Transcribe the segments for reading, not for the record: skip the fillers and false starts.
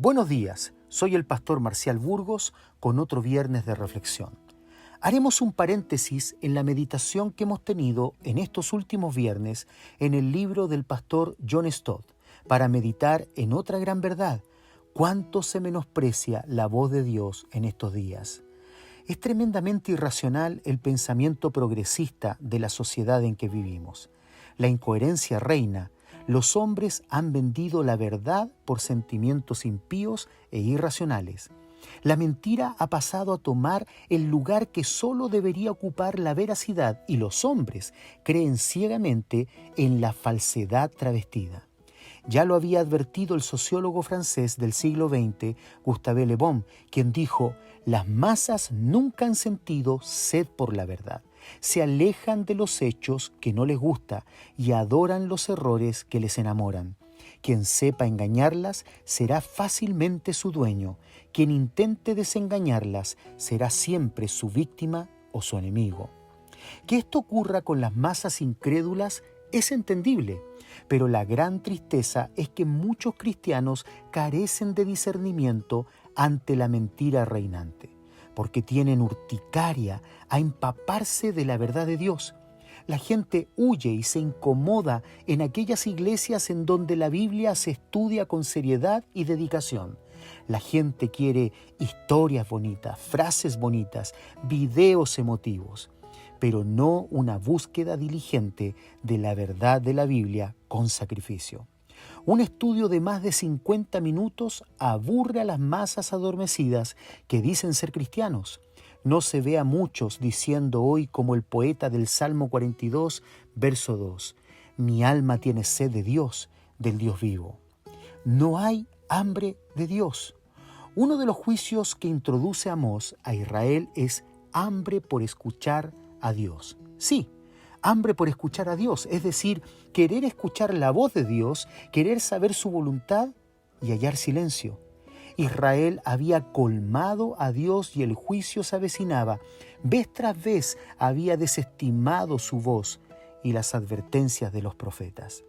Buenos días, soy el pastor Marcial Burgos con otro viernes de reflexión. Haremos un paréntesis en la meditación que hemos tenido en estos últimos viernes en el libro del pastor John Stott para meditar en otra gran verdad: cuánto se menosprecia la voz de Dios en estos días. Es tremendamente irracional el pensamiento progresista de la sociedad en que vivimos. La incoherencia reina. Los hombres han vendido la verdad por sentimientos impíos e irracionales. La mentira ha pasado a tomar el lugar que solo debería ocupar la veracidad, y los hombres creen ciegamente en la falsedad travestida. Ya lo había advertido el sociólogo francés del siglo XX, Gustave Le Bon, quien dijo: las masas nunca han sentido sed por la verdad. Se alejan de los hechos que no les gusta y adoran los errores que les enamoran. Quien sepa engañarlas será fácilmente su dueño. Quien intente desengañarlas será siempre su víctima o su enemigo. Que esto ocurra con las masas incrédulas es entendible, pero la gran tristeza es que muchos cristianos carecen de discernimiento ante la mentira reinante, porque tienen urticaria a empaparse de la verdad de Dios. La gente huye y se incomoda en aquellas iglesias en donde la Biblia se estudia con seriedad y dedicación. La gente quiere historias bonitas, frases bonitas, videos emotivos, pero no una búsqueda diligente de la verdad de la Biblia con sacrificio. Un estudio de más de 50 minutos aburre a las masas adormecidas que dicen ser cristianos. No se ve a muchos diciendo hoy, como el poeta del Salmo 42, verso 2, mi alma tiene sed de Dios, del Dios vivo. No hay hambre de Dios. Uno de los juicios que introduce Amós a Israel es hambre por escuchar a Dios. Sí, hambre por escuchar a Dios, es decir, querer escuchar la voz de Dios, querer saber su voluntad y hallar silencio. Israel había colmado a Dios y el juicio se avecinaba. Vez tras vez había desestimado su voz y las advertencias de los profetas.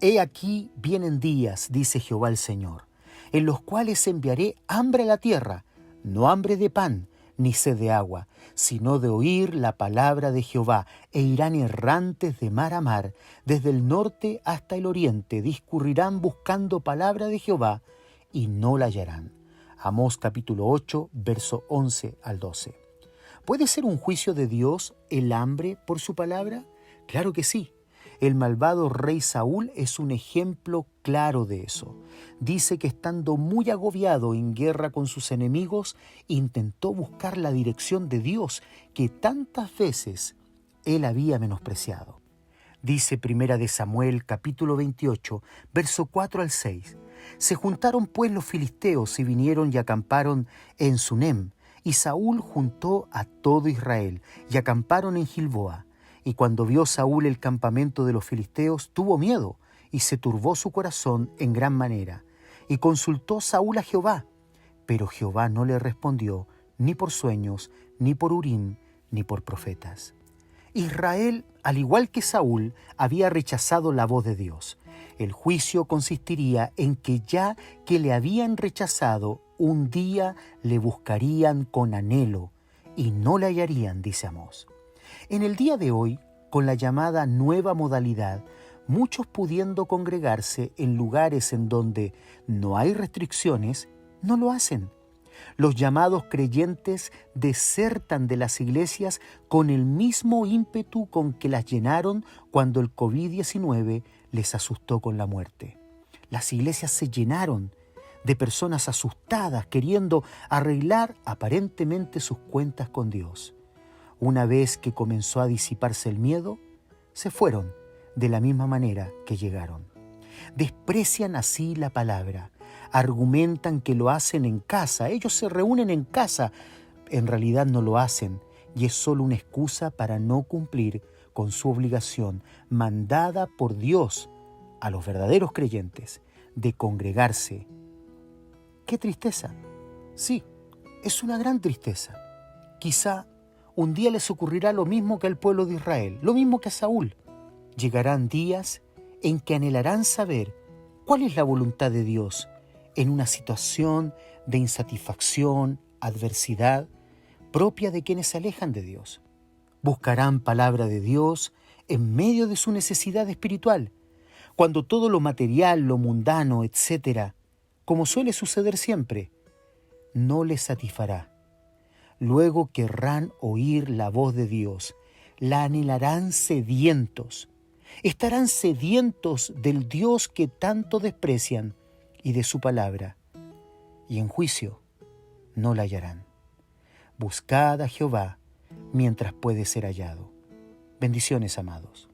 He aquí vienen días, dice Jehová el Señor, en los cuales enviaré hambre a la tierra, no hambre de pan, ni sed de agua, sino de oír la palabra de Jehová, e irán errantes de mar a mar, desde el norte hasta el oriente, discurrirán buscando palabra de Jehová, y no la hallarán. Amós capítulo 8, verso 11 al 12. ¿Puede ser un juicio de Dios el hambre por su palabra? Claro que sí. El malvado rey Saúl es un ejemplo claro de eso. Dice que estando muy agobiado en guerra con sus enemigos, intentó buscar la dirección de Dios que tantas veces él había menospreciado. Dice Primera de Samuel, capítulo 28, verso 4 al 6. Se juntaron pues los filisteos y vinieron y acamparon en Sunem, y Saúl juntó a todo Israel, y acamparon en Gilboa. Y cuando vio Saúl el campamento de los filisteos, tuvo miedo, y se turbó su corazón en gran manera. Y consultó Saúl a Jehová, pero Jehová no le respondió, ni por sueños, ni por Urim, ni por profetas. Israel, al igual que Saúl, había rechazado la voz de Dios. El juicio consistiría en que ya que le habían rechazado, un día le buscarían con anhelo y no le hallarían, dice Amós. En el día de hoy, con la llamada nueva modalidad, muchos pudiendo congregarse en lugares en donde no hay restricciones, no lo hacen. Los llamados creyentes desertan de las iglesias con el mismo ímpetu con que las llenaron cuando el COVID-19 les asustó con la muerte. Las iglesias se llenaron de personas asustadas queriendo arreglar aparentemente sus cuentas con Dios. Una vez que comenzó a disiparse el miedo, se fueron de la misma manera que llegaron. Desprecian así la palabra. Argumentan que lo hacen en casa, ellos se reúnen en casa. En realidad no lo hacen y es solo una excusa para no cumplir con su obligación mandada por Dios a los verdaderos creyentes de congregarse. ¡Qué tristeza! Sí, es una gran tristeza. Quizá un día les ocurrirá lo mismo que al pueblo de Israel, lo mismo que a Saúl. Llegarán días en que anhelarán saber cuál es la voluntad de Dios en una situación de insatisfacción, adversidad, propia de quienes se alejan de Dios. Buscarán palabra de Dios en medio de su necesidad espiritual, cuando todo lo material, lo mundano, etcétera, como suele suceder siempre, no les satisfará. Luego querrán oír la voz de Dios, la anhelarán sedientos. Estarán sedientos del Dios que tanto desprecian y de su palabra, y en juicio no la hallarán. Buscad a Jehová mientras puede ser hallado. Bendiciones, amados.